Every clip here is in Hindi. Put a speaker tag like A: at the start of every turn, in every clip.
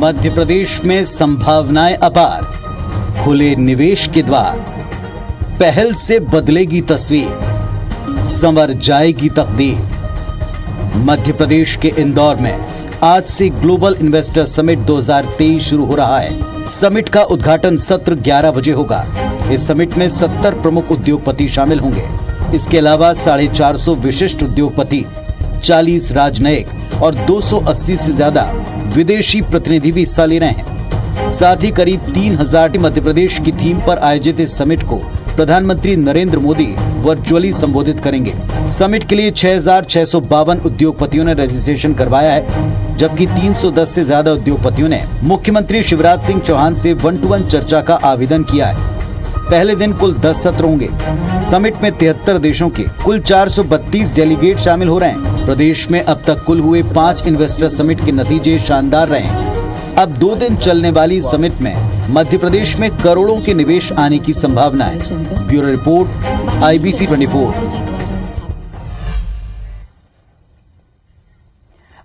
A: मध्य प्रदेश में संभावनाएं अपार, खुले निवेश के द्वार, पहल से बदलेगी तस्वीर, संवर जाएगी तकदीर। मध्य प्रदेश के इंदौर में आज से ग्लोबल इन्वेस्टर समिट 2023 शुरू हो रहा है। समिट का उद्घाटन सत्र 11 बजे होगा। इस समिट में 70 प्रमुख उद्योगपति शामिल होंगे। इसके अलावा 450 विशिष्ट उद्योगपति, 40 राजनयिक और 280 से ज्यादा विदेशी प्रतिनिधि भी हिस्सा ले रहे हैं। साथ ही करीब 3000 मध्य प्रदेश की थीम पर आयोजित इस समिट को प्रधानमंत्री नरेंद्र मोदी वर्चुअली संबोधित करेंगे। समिट के लिए 6652 उद्योगपतियों ने रजिस्ट्रेशन करवाया है, जबकि 310 से ज्यादा उद्योगपतियों ने मुख्यमंत्री शिवराज सिंह चौहान से 1-to-1 चर्चा का आवेदन किया है। पहले दिन कुल 10 सत्र होंगे। समिट में 73 देशों के कुल 432 डेलीगेट शामिल हो रहे हैं। प्रदेश में अब तक कुल हुए 5 इन्वेस्टर समिट के नतीजे शानदार रहे हैं। अब 2 दिन चलने वाली समिट में मध्य प्रदेश में करोड़ों के निवेश आने की संभावना है। Bureau report, IBC 24।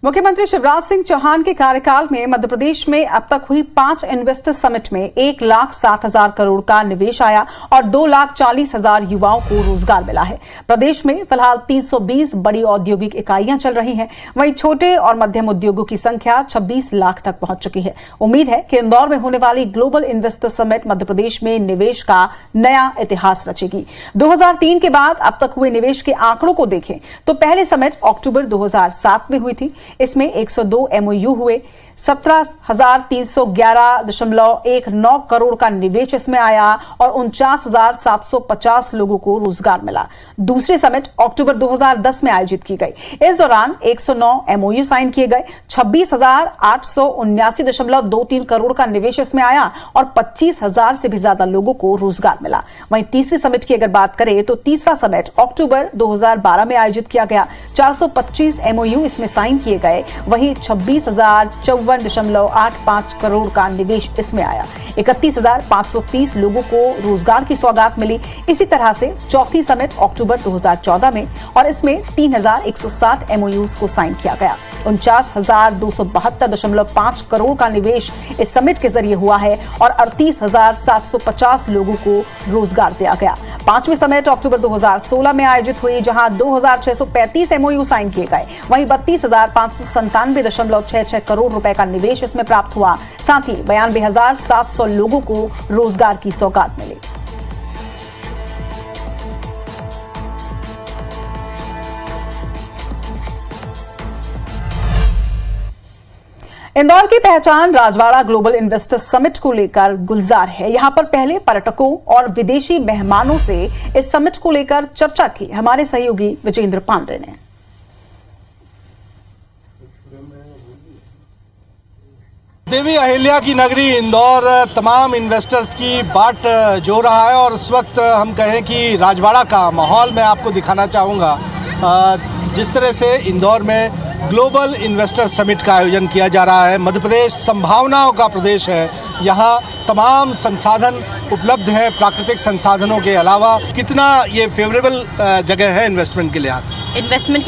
B: मुख्यमंत्री शिवराज सिंह चौहान के कार्यकाल में मध्य प्रदेश में अब तक हुई 5 इन्वेस्टर समिट में 1,07,000 करोड़ का निवेश आया और 2,40,000 युवाओं को रोजगार मिला है। प्रदेश में फिलहाल 320 बड़ी औद्योगिक इकाइयां चल रही हैं। वहीं छोटे और मध्यम उद्योगों की संख्या 26 लाख तक पहुंच चुकी है। उम्मीद है कि इंदौर में होने वाली global investor summit Madhya Pradesh में निवेश का नया इतिहास रचेगी। 2003 के बाद अब तक हुए निवेश के आंकड़ों को देखें तो पहले समिट अक्टूबर 2007 में हुई थी। इसमें 102 MOU हुए, 17,311.19 करोड़ का निवेश इसमें आया और 49,750 लोगों को रोजगार मिला। दूसरी समिट अक्टूबर 2010 में आयोजित की गई। इस दौरान 109 MOU साइन किए गए, 26,879.23 करोड़ का निवेश इसमें आया और 25,000 से भी ज्यादा लोगों को रोजगार मिला। वहीं तीसरी समिट की अगर बात करें तो तीसरा समिट अक्टूबर 2012 में आयोजित किया गया। 425 MOU इसमें साइन किए गए, वहीं 26,054.85 करोड़ का निवेश इसमें आया। 31,530 लोगों को रोजगार की सौगात मिली। इसी तरह से चौथी समिट अक्टूबर 2014 में और इसमें 3,160 MOUs को साइन किया गया। 49,272.5 करोड़ का निवेश इस समिट के जरिए हुआ है और 38,750 लोगों को रोजगार दिया गया। पांचवी समिट अक्टूबर 2016 में आयोजित हुई, जहां 2,635 MOU साइन किए गए, वहीं 32,597.66 करोड़ रुपए का निवेश इसमें प्राप्त हुआ। साथ ही 92,700 लोगों को रोजगार की सौगात मिली। इंदौर की पहचान राजवाड़ा ग्लोबल इन्वेस्टर समिट को लेकर गुलजार है। यहां पर पहले पर्यटकों और विदेशी मेहमानों से इस समिट को लेकर चर्चा की हमारे सहयोगी विजेंद्र पांडे ने।
C: देवी अहिल्या की नगरी इंदौर तमाम इन्वेस्टर्स की बाट जो रहा है और इस वक्त हम कहें कि राजवाड़ा का माहौल मैं आपको दिखाना चाहूँगा। जिस तरह से इंदौर में ग्लोबल इन्वेस्टर समिट का आयोजन किया जा रहा है। मध्य प्रदेश संभावनाओं का प्रदेश है। यहाँ तमाम संसाधन उपलब्ध हैं। प्राकृतिक संसाधनों के अलावा कितना ये फेवरेबल जगह है इन्वेस्टमेंट के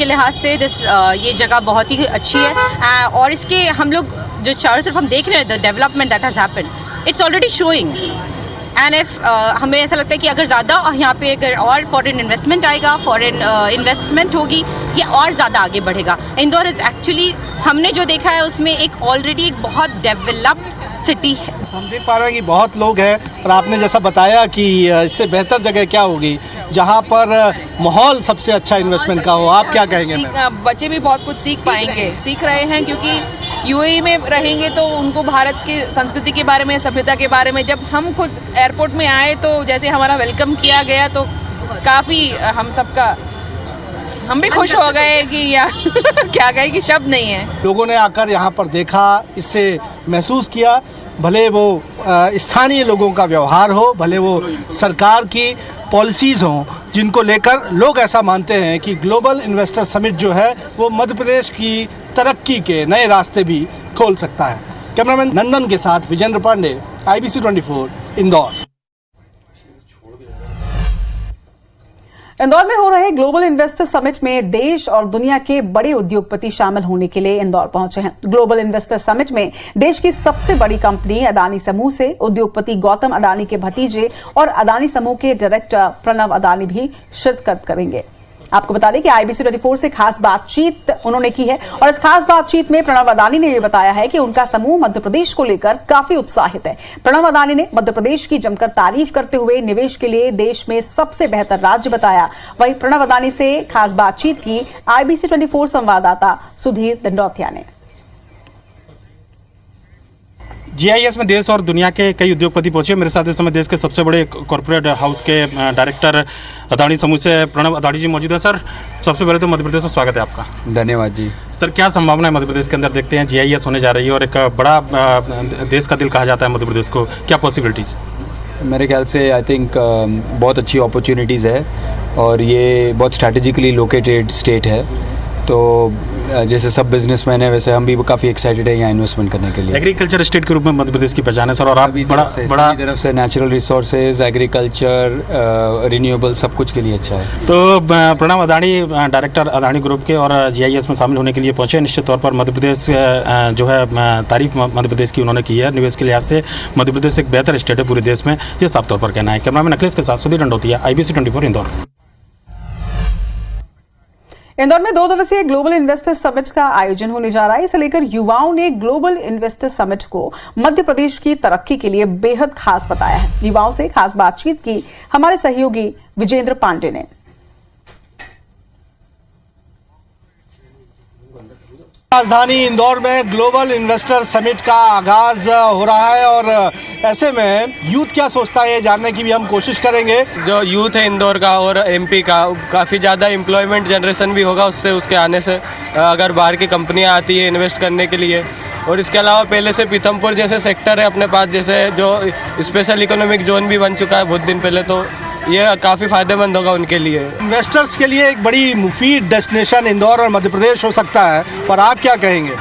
C: लिहाज से
D: ये जगह बहुत ही अच्छी है। और इसके हम लोग जो चारों तरफ हम देख रहे हैं, the development that has happened, it's already showing. And हमें ऐसा लगता है कि अगर ज़्यादा यहाँ पे अगर और फॉरेन इन्वेस्टमेंट आएगा, फॉरेन इन्वेस्टमेंट होगी, ये और ज़्यादा आगे बढ़ेगा। इंदौर इज़ एक्चुअली, हमने जो देखा है उसमें एक ऑलरेडी एक बहुत डेवलप्ड सिटी है।
C: हम देख पा रहे हैं कि बहुत लोग हैं और आपने जैसा बताया कि इससे बेहतर जगह क्या होगी जहाँ पर माहौल सबसे अच्छा इन्वेस्टमेंट का हो। आप क्या कहेंगे?
E: बच्चे भी बहुत कुछ सीख पाएंगे, सीख रहे हैं, क्योंकि UAE में रहेंगे तो उनको भारत की संस्कृति के बारे में, सभ्यता के बारे में, जब हम खुद एयरपोर्ट में आए तो जैसे हमारा वेलकम किया गया तो काफ़ी हम भी खुश हो गए कि क्या कहे कि शब्द नहीं है।
C: लोगों ने आकर यहाँ पर देखा, इससे महसूस किया, भले वो स्थानीय लोगों का व्यवहार हो, भले वो सरकार की पॉलिसीज़ हों, जिनको लेकर लोग ऐसा मानते हैं कि ग्लोबल इन्वेस्टर समिट जो है वो मध्य प्रदेश की तरक्की के नए रास्ते भी खोल सकता है। कैमरामैन नंदन के साथ विजेंद्र पांडे, IBC 24, इंदौर।
B: इंदौर में हो रहे ग्लोबल इन्वेस्टर समिट में देश और दुनिया के बड़े उद्योगपति शामिल होने के लिए इंदौर पहुंचे हैं। ग्लोबल इन्वेस्टर समिट में देश की सबसे बड़ी कंपनी अदानी समूह से उद्योगपति गौतम अडानी के भतीजे और अदानी समूह के डायरेक्टर प्रणव अडानी भी शिरकत करेंगे। आपको बता दें कि IBC 24 से खास बातचीत उन्होंने की है और इस खास बातचीत में प्रणव अडानी ने यह बताया है कि उनका समूह मध्य प्रदेश को लेकर काफी उत्साहित है। प्रणव अडानी ने मध्य प्रदेश की जमकर तारीफ करते हुए निवेश के लिए देश में सबसे बेहतर राज्य बताया। वहीं प्रणव अडानी से खास बातचीत की IBC 24 संवाददाता सुधीर दंडौतिया ने।
F: GIS में देश और दुनिया के कई उद्योगपति पहुंचे। मेरे साथ इस समय देश के सबसे बड़े कॉर्पोरेट हाउस के डायरेक्टर अदानी समूह से प्रणव अडानी जी मौजूद है। सर, सबसे पहले तो मध्य प्रदेश में स्वागत है आपका।
G: धन्यवाद जी।
F: सर, क्या संभावना है मध्य प्रदेश के अंदर? देखते हैं GIS होने जा रही है और एक बड़ा देश का दिल कहा जाता है मध्य प्रदेश को, क्या पॉसिबिलिटीज़?
G: मेरे ख्याल से आई थिंक बहुत अच्छी अपॉर्चुनिटीज़ है और ये बहुत स्ट्रैटेजिकली लोकेटेड स्टेट है, तो जैसे सब बिजनेसमैन है वैसे हम भी काफ़ी एक्साइटेड है यहाँ इन्वेस्टमेंट करने के लिए।
F: एग्रीकल्चर स्टेट के रूप में मध्य प्रदेश की पहचान है सर, और आप बड़ा
G: तरफ से नेचुरल रिसोर्सेज, एग्रीकल्चर, रिन्यूएबल सब कुछ के लिए अच्छा है।
F: तो प्रणव अडानी डायरेक्टर अडानी ग्रुप के और GIS में शामिल होने के लिए पहुंचे। निश्चित तौर पर मध्य प्रदेश जो है तारीफ मध्य प्रदेश की उन्होंने की है। निवेश के लिहाज से मध्य प्रदेश एक बेहतर स्टेट है पूरे देश में, ये साफ तौर पर कहना है। कैमरामैन अखिलेश के साथ सुधीर दंडौतिया, IBC 24 इंदौर।
B: इंदौर में 2 दिवसीय ग्लोबल इन्वेस्टर समिट का आयोजन होने जा रहा है। इसे लेकर युवाओं ने ग्लोबल इन्वेस्टर समिट को मध्य प्रदेश की तरक्की के लिए बेहद खास बताया है। युवाओं से खास बातचीत की हमारे सहयोगी विजेंद्र पांडे ने।
C: राजधानी इंदौर में ग्लोबल इन्वेस्टर समिट का आगाज हो रहा है और ऐसे में यूथ क्या सोचता है ये जानने की भी हम कोशिश करेंगे।
H: जो यूथ है इंदौर का और MP का, काफ़ी ज़्यादा एम्प्लॉयमेंट जनरेशन भी होगा उसके आने से, अगर बाहर की कंपनियां आती है इन्वेस्ट करने के लिए। और इसके अलावा पहले से पीथमपुर जैसे सेक्टर है अपने पास, जैसे जो स्पेशल इकोनॉमिक जोन भी बन चुका है बहुत दिन पहले, तो ये काफ़ी फ़ायदेमंद होगा उनके लिए।
C: इन्वेस्टर्स के लिए एक बड़ी मुफीद डेस्टिनेशन इंदौर और मध्य प्रदेश हो सकता है, पर आप क्या कहेंगे?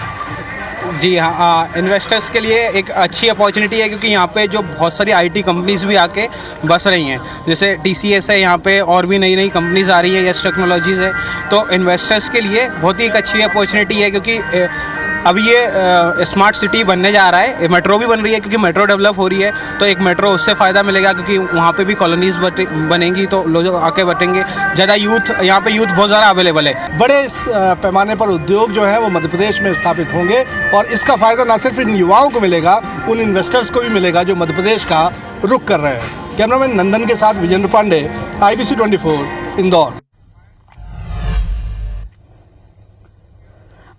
I: जी हाँ, इन्वेस्टर्स के लिए एक अच्छी अपॉर्चुनिटी है क्योंकि यहाँ पे जो बहुत सारी IT कंपनीज भी आके बस रही हैं, जैसे TCS है यहाँ पे, और भी नई नई कंपनीज आ रही है, यस टेक्नोलॉजीज़ है। तो इन्वेस्टर्स के लिए बहुत ही एक अच्छी अपॉर्चुनिटी है क्योंकि अभी ये स्मार्ट सिटी बनने जा रहा है, मेट्रो भी बन रही है क्योंकि मेट्रो डेवलप हो रही है, तो एक मेट्रो उससे फ़ायदा मिलेगा क्योंकि वहाँ पे भी कॉलोनीज बनेंगी तो लोग आके बटेंगे। ज़्यादा यूथ, यहाँ पे यूथ बहुत ज़्यादा अवेलेबल है।
C: बड़े पैमाने पर उद्योग जो हैं वो मध्य प्रदेश में स्थापित होंगे और इसका फ़ायदा न सिर्फ इन युवाओं को मिलेगा, उन इन्वेस्टर्स को भी मिलेगा जो मध्य प्रदेश का रुख कर रहे हैं। कैमरामैन नंदन के साथ विजेंद्र पांडे, IBC 24 इंदौर।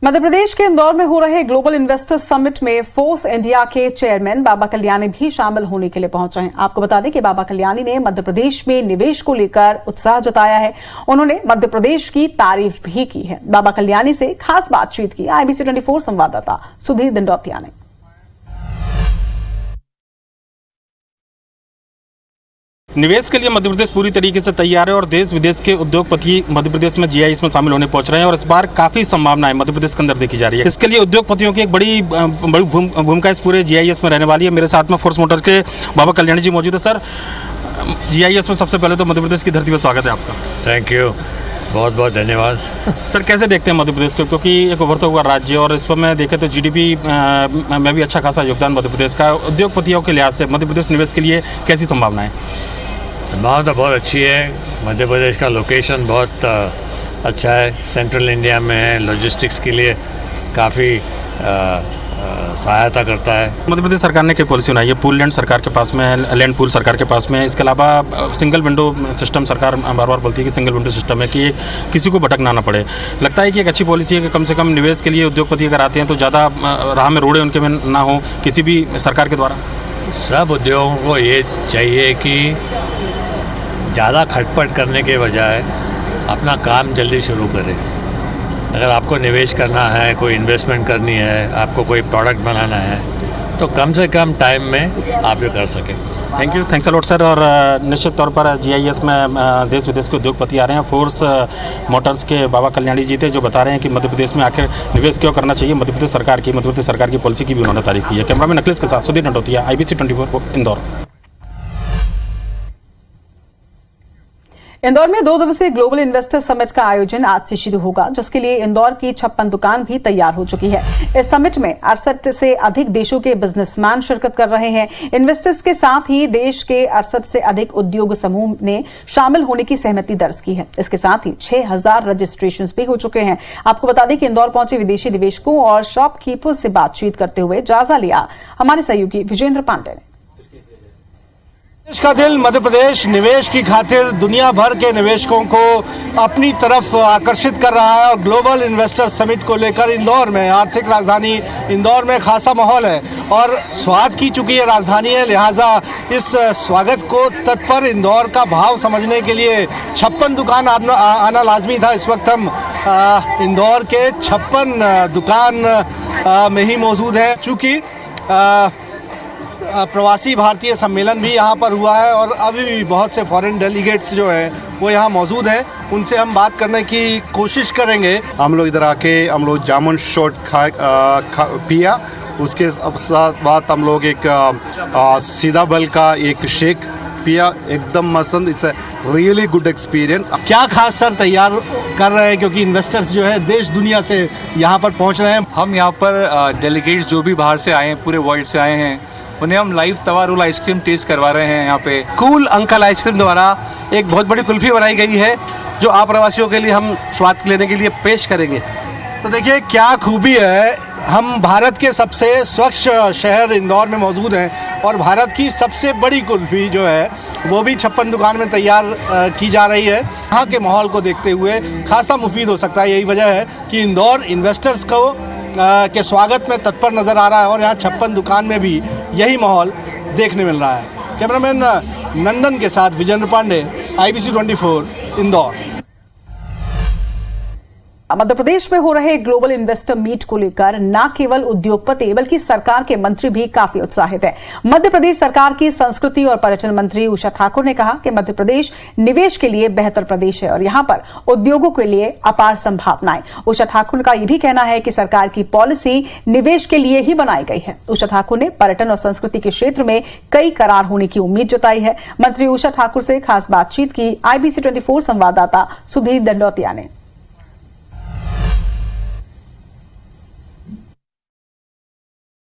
B: मध्य प्रदेश के इंदौर में हो रहे ग्लोबल इन्वेस्टर समिट में फोर्स इंडिया के चेयरमैन बाबा कल्याणी भी शामिल होने के लिए पहुंचे हैं। आपको बता दें कि बाबा कल्याणी ने मध्य प्रदेश में निवेश को लेकर उत्साह जताया है। उन्होंने मध्य प्रदेश की तारीफ भी की है। बाबा कल्याणी से खास बातचीत की IBC 24 संवाददाता सुधीर दंडौतिया ने।
F: निवेश के लिए मध्य प्रदेश पूरी तरीके से तैयार है और देश विदेश के उद्योगपति मध्य प्रदेश में GIS में शामिल होने पहुंच रहे हैं और इस बार काफ़ी संभावनाएं मध्य प्रदेश के अंदर देखी जा रही है। इसके लिए उद्योगपतियों की एक बड़ी भूमिका इस पूरे GIS में रहने वाली है। मेरे साथ में फोर्स मोटर के बाबा कल्याणी जी मौजूद है। सर, GIS में सबसे पहले तो मध्य प्रदेश की धरती पर स्वागत है आपका।
J: थैंक यू, बहुत बहुत धन्यवाद।
F: सर, कैसे देखते हैं मध्य प्रदेश को, क्योंकि एक उभरता हुआ राज्य और इस पर मैं देखें तो GDP में भी अच्छा खासा योगदान मध्य प्रदेश का, उद्योगपतियों के लिहाज से मध्य प्रदेश निवेश के लिए कैसी संभावनाएं?
J: संभावना तो बहुत अच्छी है। मध्य प्रदेश का लोकेशन बहुत अच्छा है, सेंट्रल इंडिया में है, लॉजिस्टिक्स के लिए काफ़ी सहायता करता है।
F: मध्य प्रदेश सरकार ने क्या पॉलिसी बनाई है? पूल लैंड सरकार के पास में है, लैंड पूल सरकार के पास में है। इसके अलावा सिंगल विंडो सिस्टम सरकार बार बार बोलती है कि सिंगल विंडो सिस्टम है कि किसी को भटकना ना पड़े। लगता है कि एक अच्छी पॉलिसी है कि कम से कम निवेश के लिए उद्योगपति अगर आते हैं तो ज़्यादा राह में रोड़े उनके में ना हो किसी भी सरकार के द्वारा।
J: सब उद्योगों को ये चाहिए कि ज़्यादा खटपट करने के बजाय अपना काम जल्दी शुरू करें। अगर आपको निवेश करना है, कोई इन्वेस्टमेंट करनी है, आपको कोई प्रोडक्ट बनाना है, तो कम से कम टाइम में आप ये कर सकें।
F: Thank you, thanks a lot sir. और निश्चित तौर पर GIS में देश विदेश के उद्योगपति आ रहे हैं। फोर्स मोटर्स के बाबा कल्याणी जी थे जो बता रहे हैं कि मध्य प्रदेश में आखिर निवेश क्यों करना चाहिए। मध्य प्रदेश सरकार की पॉलिसी की भी उन्होंने तारीफ की है। कैमरामैन अखिलेश के साथ सुधीर दंडौतिया, IBC 24 इंदौर।
B: इंदौर में 2 दिवसीय ग्लोबल इन्वेस्टर समिट का आयोजन आज से शुरू होगा, जिसके लिए इंदौर की 56 दुकान भी तैयार हो चुकी है। इस समिट में 68 से अधिक देशों के बिजनेसमैन शिरकत कर रहे हैं। इन्वेस्टर्स के साथ ही देश के 68 से अधिक उद्योग समूह ने शामिल होने की सहमति दर्ज की है। इसके साथ ही 6000 रजिस्ट्रेशन भी हो चुके हैं। आपको बता दें कि इंदौर पहुंचे विदेशी निवेशकों और शॉपकीपर्स से बातचीत करते हुए जायजा लिया हमारे सहयोगी विजेंद्र पांडे ने।
C: देश का दिल मध्य प्रदेश निवेश की खातिर दुनिया भर के निवेशकों को अपनी तरफ आकर्षित कर रहा है और ग्लोबल इन्वेस्टर समिट को लेकर इंदौर में, आर्थिक राजधानी इंदौर में खासा माहौल है और स्वाद की चुकी है राजधानी है, लिहाजा इस स्वागत को तत्पर इंदौर का भाव समझने के लिए 56 दुकान आना लाजमी था। इस वक्त हम इंदौर के 56 दुकान में ही मौजूद हैं। चूँकि प्रवासी भारतीय सम्मेलन भी यहाँ पर हुआ है और अभी भी बहुत से फॉरेन डेलीगेट्स जो हैं वो यहाँ मौजूद हैं, उनसे हम बात करने की कोशिश करेंगे।
K: हम लोग इधर आके हम लोग जामुन शॉट पिया, उसके साथ बाद हम लोग एक सीधा बल का एक शेक पिया, एकदम Masand. It's a really good experience.
C: क्या खास सर तैयार कर रहे हैं, क्योंकि इन्वेस्टर्स जो है देश दुनिया से यहाँ पर पहुँच रहे हैं?
L: हम यहाँ पर डेलीगेट्स जो भी बाहर से आए हैं, पूरे वर्ल्ड से आए हैं, उन्हें हम लाइव तवा रोल आइसक्रीम टेस्ट करवा रहे हैं। यहाँ पे
M: कूल अंकल आइसक्रीम द्वारा एक बहुत बड़ी कुल्फी बनाई गई है जो आप्रवासियों के लिए हम स्वाद लेने के लिए पेश करेंगे।
C: तो देखिए क्या खूबी है, हम भारत के सबसे स्वच्छ शहर इंदौर में मौजूद हैं और भारत की सबसे बड़ी कुल्फी जो है वो भी 56 दुकान में तैयार की जा रही है। यहाँ के माहौल को देखते हुए खासा मुफीद हो सकता है। यही वजह है कि इंदौर इन्वेस्टर्स को के स्वागत में तत्पर नज़र आ रहा है और यहाँ 56 दुकान में भी यही माहौल देखने मिल रहा है। कैमरामैन नंदन के साथ विजेंद्र पांडे, IBC 24 इंदौर।
B: मध्य प्रदेश में हो रहे ग्लोबल इन्वेस्टर मीट को लेकर न केवल उद्योगपति बल्कि सरकार के मंत्री भी काफी उत्साहित हैं। मध्य प्रदेश सरकार की संस्कृति और पर्यटन मंत्री उषा ठाकुर ने कहा कि मध्य प्रदेश निवेश के लिए बेहतर प्रदेश है और यहां पर उद्योगों के लिए अपार संभावनाएं। उषा ठाकुर का यह भी कहना है कि सरकार की पॉलिसी निवेश के लिए ही बनाई गई है। उषा ठाकुर ने पर्यटन और संस्कृति के क्षेत्र में कई करार होने की उम्मीद जताई है। मंत्री उषा ठाकुर से खास बातचीत की IBC 24 संवाददाता सुधीर दंडौतिया ने।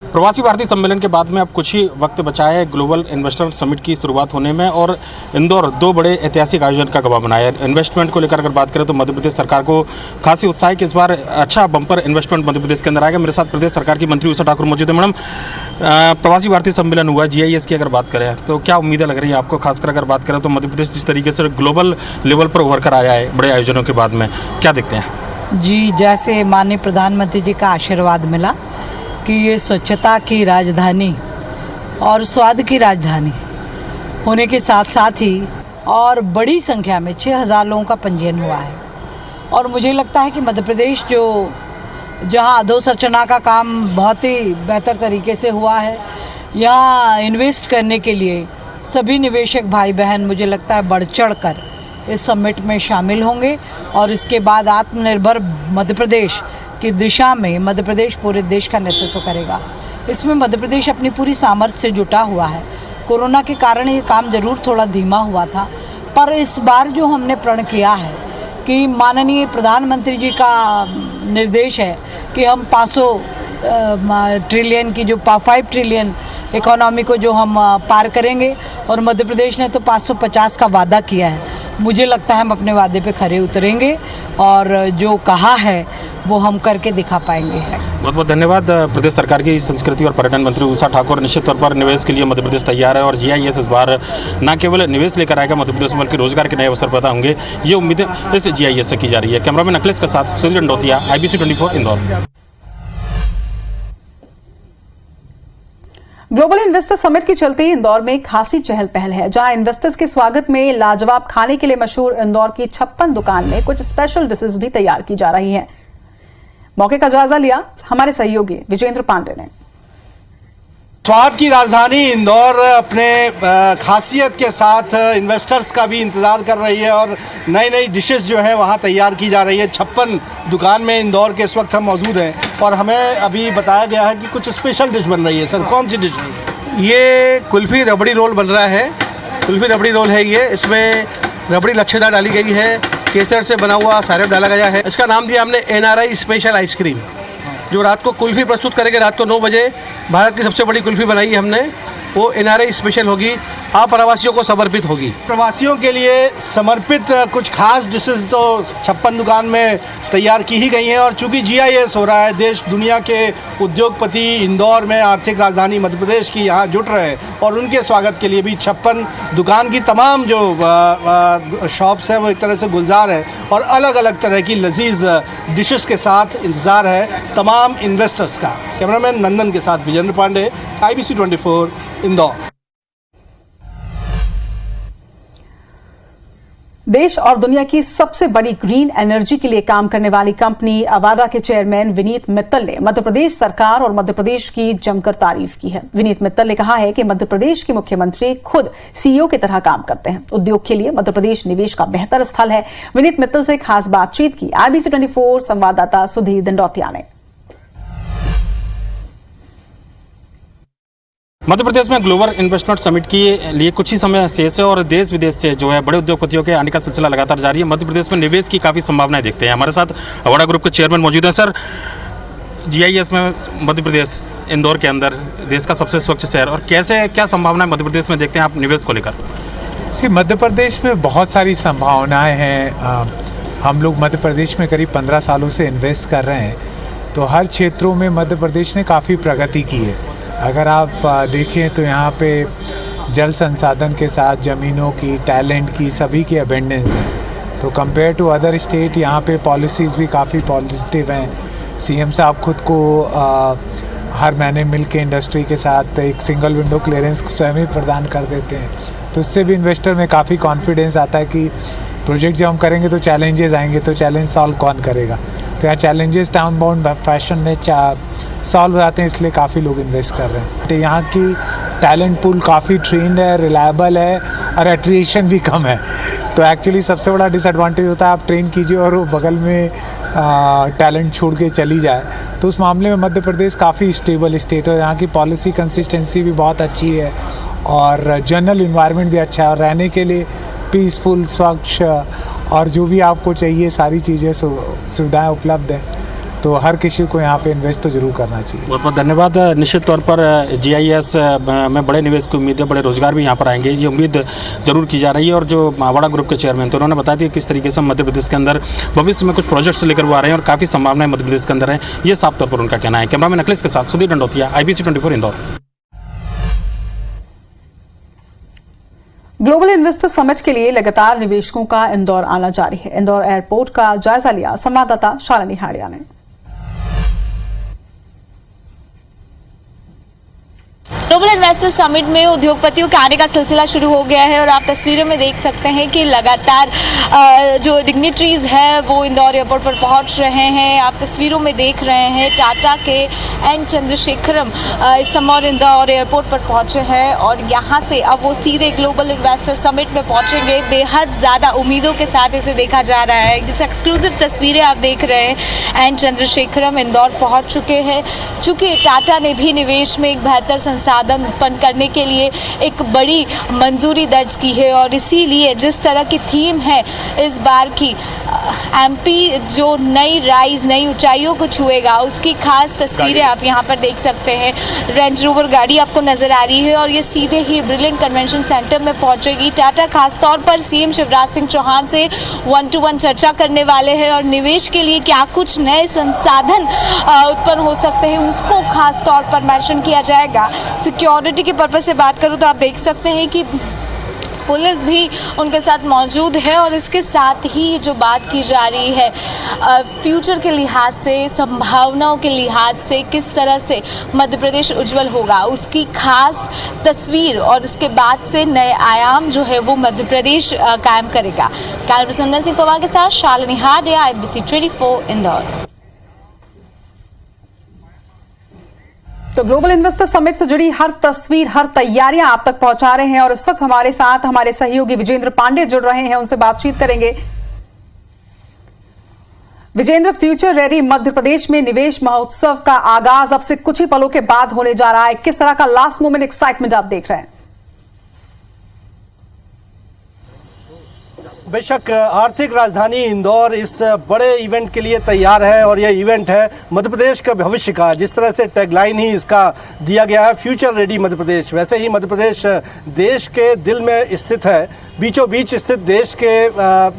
F: प्रवासी भारतीय सम्मेलन के बाद में अब कुछ ही वक्त बचा है ग्लोबल इन्वेस्टर समिट की शुरुआत होने में और इंदौर 2 बड़े ऐतिहासिक आयोजन का गवाह बना है। इन्वेस्टमेंट को लेकर अगर बात करें तो मध्य प्रदेश सरकार को खासी उत्साह है कि इस बार अच्छा बम्पर इन्वेस्टमेंट मध्य प्रदेश के अंदर आएगा। मेरे साथ प्रदेश सरकार की मंत्री उषा ठाकुर मौजूद है। मैडम, प्रवासी भारतीय सम्मेलन हुआ, GIS की अगर बात करें तो क्या उम्मीदें लग रही है आपको? खासकर अगर बात करें तो मध्य प्रदेश जिस तरीके से ग्लोबल लेवल पर उभर कर आया है बड़े आयोजनों के बाद में, क्या देखते हैं?
N: जी, जैसे माननीय प्रधानमंत्री जी का आशीर्वाद मिला कि ये स्वच्छता की राजधानी और स्वाद की राजधानी होने के साथ साथ ही और बड़ी संख्या में 6000 लोगों का पंजीयन हुआ है और मुझे लगता है कि मध्य प्रदेश जो जहां अधोसंरचना का काम बहुत ही बेहतर तरीके से हुआ है, यहाँ इन्वेस्ट करने के लिए सभी निवेशक भाई बहन मुझे लगता है बढ़ चढ़ कर इस समिट में शामिल होंगे और इसके बाद आत्मनिर्भर मध्य प्रदेश की दिशा में मध्य प्रदेश पूरे देश का नेतृत्व करेगा। इसमें मध्य प्रदेश अपनी पूरी सामर्थ्य से जुटा हुआ है। कोरोना के कारण ये काम जरूर थोड़ा धीमा हुआ था, पर इस बार जो हमने प्रण किया है कि माननीय प्रधानमंत्री जी का निर्देश है कि हम 500 ट्रिलियन की जो 5 ट्रिलियन इकोनॉमी को जो हम पार करेंगे और मध्य प्रदेश ने तो 550 का वादा किया है। मुझे लगता है हम अपने वादे पे खरे उतरेंगे और जो कहा है वो हम करके दिखा पाएंगे।
F: बहुत बहुत धन्यवाद। प्रदेश सरकार की संस्कृति और पर्यटन मंत्री उषा ठाकुर। निश्चित तौर पर निवेश के लिए मध्य प्रदेश तैयार है और GIS इस बार न केवल निवेश लेकर आएगा मध्य प्रदेश बल्कि रोजगार के नए अवसर पैदा होंगे, ये उम्मीदें इस GIS से की जा रही है। कैमरामैन अखिलेश के साथ Sudhir Dandautiya, IBC 24 Indore.
B: Global investor summit के चलते इंदौर में खासी चहल पहल है, जहां इन्वेस्टर्स के स्वागत में लाजवाब खाने के लिए मशहूर इंदौर की 56 दुकान में कुछ स्पेशल डिशेज भी तैयार की जा रही हैं। मौके का जायजा लिया हमारे सहयोगी विजेंद्र पांडे ने।
C: स्वाद की राजधानी इंदौर अपने खासियत के साथ इन्वेस्टर्स का भी इंतज़ार कर रही है और नई नई डिशेस जो हैं वहाँ तैयार की जा रही है। 56 दुकान में इंदौर के इस वक्त हम मौजूद हैं और हमें अभी बताया गया है कि कुछ स्पेशल डिश बन रही है। सर, कौन सी डिश है?
M: ये कुल्फ़ी रबड़ी रोल बन रहा है। कुल्फ़ी रबड़ी रोल है ये। इसमें रबड़ी लच्छेदार डाली गई है, केसर से बना हुआ सारेब डाला गया है। इसका नाम दिया हमने NRI स्पेशल आइसक्रीम। जो रात को कुल्फ़ी प्रस्तुत करेंगे, रात को 9 बजे भारत की सबसे बड़ी कुल्फ़ी बनाई है हमने, वो NRI स्पेशल होगी, आप प्रवासियों को समर्पित होगी।
C: प्रवासियों के लिए समर्पित कुछ खास डिशेस तो 56 दुकान में तैयार की ही गई हैं। और चूंकि GIS हो रहा है, देश दुनिया के उद्योगपति इंदौर में आर्थिक राजधानी मध्य प्रदेश की यहाँ जुट रहे हैं और उनके स्वागत के लिए भी 56 दुकान की तमाम जो शॉप्स हैं वो एक तरह से गुलजार है और अलग अलग तरह की लजीज डिशेस के साथ इंतज़ार है तमाम इन्वेस्टर्स का। कैमरामैन नंदन के साथ विजेंद्र पांडे, IBC 24 इंदौर।
B: देश और दुनिया की सबसे बड़ी ग्रीन एनर्जी के लिए काम करने वाली कंपनी अवारा के चेयरमैन विनीत मित्तल ने मध्य प्रदेश सरकार और मध्य प्रदेश की जमकर तारीफ की है। विनीत मित्तल ने कहा है कि मध्य प्रदेश के मुख्यमंत्री खुद CEO की तरह काम करते हैं। उद्योग के लिए मध्य प्रदेश निवेश का बेहतर स्थल है। विनीत मित्तल से खास बातचीत की IBC 24 संवाददाता सुधीर दंडौतिया ने।
F: मध्य प्रदेश में ग्लोबल इन्वेस्टमेंट समिट के लिए कुछ ही समय शेष है और देश विदेश से जो है बड़े उद्योगपतियों के आने का सिलसिला लगातार जारी है। मध्य प्रदेश में निवेश की काफ़ी संभावनाएं देखते हैं। हमारे साथ अवारा ग्रुप के चेयरमैन मौजूद हैं। सर, GIS में मध्य प्रदेश इंदौर के अंदर देश का सबसे स्वच्छ शहर, और कैसे क्या संभावनाएं मध्य प्रदेश में देखते हैं आप निवेश को लेकर?
O: मध्य प्रदेश में बहुत सारी संभावनाएँ हैं। हम लोग मध्य प्रदेश में करीब 15 सालों से इन्वेस्ट कर रहे हैं, तो हर क्षेत्रों में मध्य प्रदेश ने काफ़ी प्रगति की है। अगर आप देखें तो यहाँ पे जल संसाधन के साथ ज़मीनों की, टैलेंट की, सभी की अबेंडेंस है। तो कंपेयर टू अदर स्टेट यहाँ पे पॉलिसीज़ भी काफ़ी पॉजिटिव हैं। CM साहब खुद को हर महीने मिल के इंडस्ट्री के साथ एक सिंगल विंडो क्लियरेंस स्वयं ही प्रदान कर देते हैं। तो उससे भी इन्वेस्टर में काफ़ी कॉन्फिडेंस आता है कि प्रोजेक्ट जब हम करेंगे तो चैलेंजेस आएंगे, तो चैलेंज सॉल्व कौन करेगा। तो यहाँ चैलेंजेस टाउन बाउंड फैशन में सॉल्व हो जाते हैं, इसलिए काफ़ी लोग इन्वेस्ट कर रहे हैं। तो यहाँ की टैलेंट पूल काफ़ी ट्रेंड है, रिलायबल है और एट्रिशन भी कम है। तो एक्चुअली सबसे बड़ा डिसएडवांटेज होता है आप ट्रेन कीजिए और वो बगल में टैलेंट छोड़ के चली जाए। तो उस मामले में मध्य प्रदेश काफ़ी स्टेबल स्टेट है। यहाँ की पॉलिसी कंसिस्टेंसी भी बहुत अच्छी है और जनरल इन्वायरमेंट भी अच्छा है और रहने के लिए पीसफुल, स्वच्छ और जो भी आपको चाहिए सारी चीज़ें सुविधाएं उपलब्ध है। तो हर किसी को यहाँ पे इन्वेस्ट तो जरूर करना चाहिए।
F: बहुत बहुत धन्यवाद। निश्चित तौर पर GIS में बड़े निवेश की उम्मीद है, बड़े रोजगार भी यहाँ पर आएंगे, ये उम्मीद जरूर की जा रही है। और जो अवारा ग्रुप के चेयरमैन थे उन्होंने बताया कि किस तरीके से मध्य प्रदेश के अंदर भविष्य में कुछ प्रोजेक्ट्स लेकर वो आ रहे हैं और काफ़ी संभावनाएं मध्य प्रदेश के अंदर हैं, ये साफ तौर पर उनका कहना है। कैमरामैन अखिलेश के साथ Sudhir Dandautiya, IBC 24 Indore.
B: Global investor summit के लिए लगातार निवेशकों का इंदौर आना जारी है। इंदौर एयरपोर्ट का जायजा लिया संवाददाता शालिनी हाड़िया ने।
P: ग्लोबल इन्वेस्टर समिट में उद्योगपतियों के आने का सिलसिला शुरू हो गया है और आप तस्वीरों में देख सकते हैं कि लगातार जो डिग्निटरीज है वो इंदौर एयरपोर्ट पर पहुंच रहे हैं। आप तस्वीरों में देख रहे हैं टाटा के N चंद्रशेखरम इस समय इंदौर एयरपोर्ट पर पहुंचे हैं और यहां से अब वो सीधे ग्लोबल इन्वेस्टर समिट में पहुंचेंगे। बेहद ज़्यादा उम्मीदों के साथ इसे देखा जा रहा है। इस एक्सक्लूसिव तस्वीरें आप देख रहे हैं। N चंद्रशेखरम इंदौर पहुँच चुके हैं। चूँकि टाटा ने भी निवेश में एक बेहतर संसाधन उत्पन्न करने के लिए एक बड़ी मंजूरी दर्ज की है और इसीलिए जिस तरह की थीम है इस बार की MP जो नई राइज, नई ऊंचाइयों को छुएगा, उसकी खास तस्वीरें आप यहां पर देख सकते हैं। रेंज रोवर गाड़ी आपको नजर आ रही है और ये सीधे ही ब्रिलियंट कन्वेंशन सेंटर में पहुंचेगी। टाटा खास तौर पर CM शिवराज सिंह चौहान से 1-to-1 चर्चा करने वाले हैं और निवेश के लिए क्या कुछ नए संसाधन उत्पन्न हो सकते हैं उसको खास तौर पर मेंशन किया जाएगा। सिक्योरिटी के पर्पज से बात करूं तो आप देख सकते हैं कि पुलिस भी उनके साथ मौजूद है और इसके साथ ही जो बात की जा रही है फ्यूचर के लिहाज से, संभावनाओं के लिहाज से किस तरह से मध्य प्रदेश उज्जवल होगा उसकी खास तस्वीर और इसके बाद से नए आयाम जो है वो मध्य प्रदेश कायम करेगा। कैमरा पर्सन सिंह पवार के साथ शालिनी हाड़िया, IBC 24 इंदौर।
B: तो ग्लोबल इन्वेस्टर समिट से जुड़ी हर तस्वीर, हर तैयारियां आप तक पहुंचा रहे हैं और इस वक्त हमारे साथ हमारे सहयोगी विजेंद्र पांडे जुड़ रहे हैं, उनसे बातचीत करेंगे। विजेंद्र, फ्यूचर रेडी मध्य प्रदेश में निवेश महोत्सव का आगाज अब से कुछ ही पलों के बाद होने जा रहा है। किस तरह का लास्ट मोमेंट एक्साइटमेंट आप देख रहे हैं?
C: बेशक आर्थिक राजधानी इंदौर इस बड़े इवेंट के लिए तैयार है और यह इवेंट है मध्य प्रदेश का भविष्य का। जिस तरह से टैगलाइन ही इसका दिया गया है, फ्यूचर रेडी मध्य प्रदेश, वैसे ही मध्य प्रदेश देश के दिल में स्थित है, बीचों बीच स्थित देश के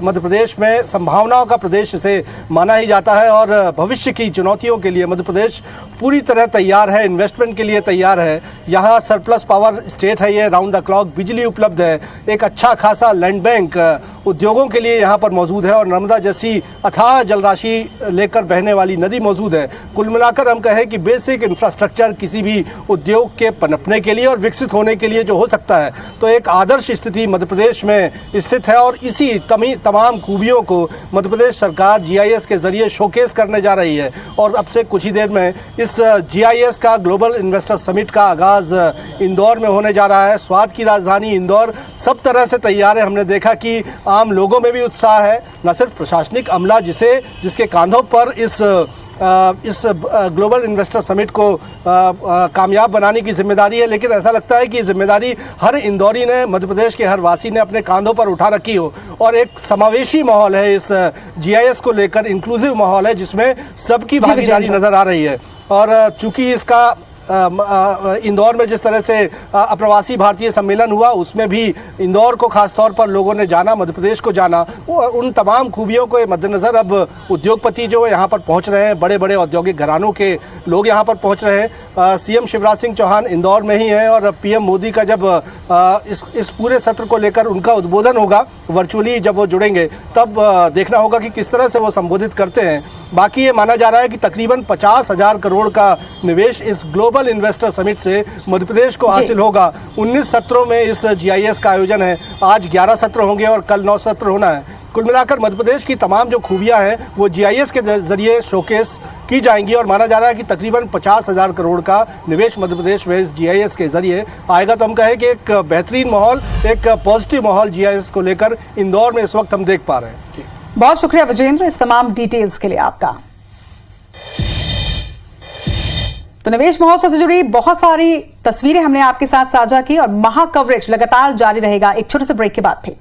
C: मध्य प्रदेश में संभावनाओं का प्रदेश इसे माना ही जाता है और भविष्य की चुनौतियों के लिए मध्य प्रदेश पूरी तरह तैयार है, इन्वेस्टमेंट के लिए तैयार है। यहाँ सरप्लस पावर स्टेट है, ये राउंड द क्लॉक बिजली उपलब्ध है, एक अच्छा खासा लैंड बैंक उद्योगों के लिए यहाँ पर मौजूद है और नर्मदा जैसी अथाह जलराशि लेकर बहने वाली नदी मौजूद है। कुल मिलाकर हम कहें कि बेसिक इंफ्रास्ट्रक्चर किसी भी उद्योग के पनपने के लिए और विकसित होने के लिए जो हो सकता है, तो एक आदर्श स्थिति मध्य प्रदेश में स्थित है और इसी तमाम खूबियों को मध्य प्रदेश सरकार GIS के जरिए शोकेस करने जा रही है। और अब से कुछ ही देर में इस GIS का ग्लोबल इन्वेस्टर समिट का आगाज इंदौर में होने जा रहा है। स्वाद की राजधानी इंदौर सब तरह से तैयार है। हमने देखा कि आम लोगों में भी उत्साह है, न सिर्फ प्रशासनिक अमला जिसके कांधों पर इस ग्लोबल इन्वेस्टर समिट को कामयाब बनाने की जिम्मेदारी है, लेकिन ऐसा लगता है कि जिम्मेदारी हर इंदौरी ने, मध्य प्रदेश के हर वासी ने अपने कांधों पर उठा रखी हो और एक समावेशी माहौल है इस GIS को लेकर, इंक्लूसिव माहौल है जिसमें सबकी भागीदारी नज़र आ रही है। और चूंकि इसका इंदौर में जिस तरह से अप्रवासी भारतीय सम्मेलन हुआ, उसमें भी इंदौर को खास तौर पर लोगों ने जाना, मध्य प्रदेश को जाना, उन तमाम खूबियों को मद्देनज़र अब उद्योगपति जो यहाँ पर पहुँच रहे हैं, बड़े बड़े औद्योगिक घरानों के लोग यहाँ पर पहुँच रहे हैं। CM शिवराज सिंह चौहान इंदौर में ही हैं और PM मोदी का जब इस पूरे सत्र को लेकर उनका उद्बोधन होगा वर्चुअली, जब वो जुड़ेंगे तब देखना होगा कि किस तरह से वो संबोधित करते हैं। बाकी ये माना जा रहा है कि तकरीबन 50,000 करोड़ का निवेश इस ग्लोबल इन्वेस्टर समिट से मध्य प्रदेश को हासिल होगा। 19 सत्रों में इस GIS का आयोजन है, आज 11 सत्र होंगे और कल 9 सत्र होना है। कुल मिलाकर मध्य प्रदेश की तमाम जो खूबियां हैं वो GIS के जरिए शोकेस की जाएंगी और माना जा रहा है कि तकरीबन 50,000 करोड़ का निवेश मध्य प्रदेश में इस GIS के जरिए आएगा। तो हम कहें कि एक बेहतरीन माहौल, एक पॉजिटिव माहौल GIS को लेकर इंदौर में इस वक्त हम देख पा रहे हैं।
B: बहुत शुक्रिया विजेंद्र इस तमाम डिटेल्स के लिए आपका। तो निवेश महोत्सव से जुड़ी बहुत सारी तस्वीरें हमने आपके साथ साझा की और महा कवरेज लगातार जारी रहेगा। एक छोटे से ब्रेक के बाद फिर